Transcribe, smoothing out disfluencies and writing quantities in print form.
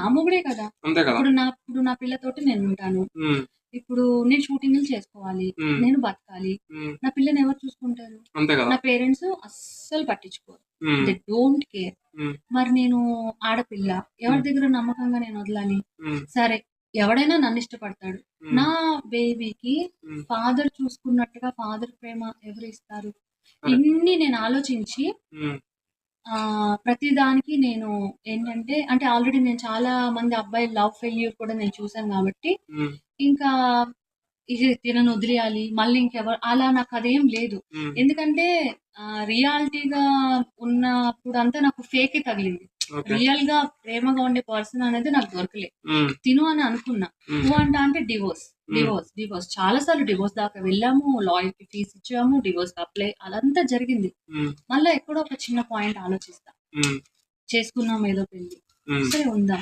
నా మొగుడే కదా. అంతే కదా. ఇప్పుడు నా పిల్లతోటి నేను ఉంటాను. ఇప్పుడు నేను షూటింగ్లు చేసుకోవాలి, నేను బతకాలి. నా పిల్లని ఎవరు చూసుకుంటారు? అంతే కదా. నా పేరెంట్స్ అస్సలు పట్టించుకోరు, దే డోంట్ కేర్. మరి నేను ఆడపిల్ల, ఎవరి దగ్గర నమ్మకంగా నేను వదలాలి? సరే, ఎవడైనా నన్ను ఇష్టపడతాడు. నా బేబీకి ఫాదర్ చూసుకున్నట్టుగా ఫాదర్ ప్రేమ ఎవరు ఇస్తారు? ఇన్ని నేను ఆలోచించి ప్రతి దానికి నేను ఏంటంటే, అంటే ఆల్రెడీ నేను చాలా మంది అబ్బాయి లవ్ ఫెయిల్యూర్ కూడా నేను చూసాను కాబట్టి ఇంకా ఇది తినను వదిలేయాలి, మళ్ళీ ఇంకెవరు అలా నాకు అదేం లేదు. ఎందుకంటే రియాలిటీగా ఉన్నప్పుడు అంతా నాకు ఫేకే తగిలింది. రియల్ గా ప్రేమగా ఉండే పర్సన్ అనేది నాకు దొరకలే. తిను అని అనుకున్నా. అంటే డివోర్స్ చాలా సార్లు డివోర్స్ దాకా వెళ్ళాము, లాయర్ కి ఫీజు ఇచ్చాము, డివోర్స్ అప్లై అదంతా జరిగింది. మళ్ళీ ఎక్కడో ఒక చిన్న పాయింట్ ఆలోచిస్తా, చేసుకున్నాం ఏదో పెళ్లి, సరే ఉందా,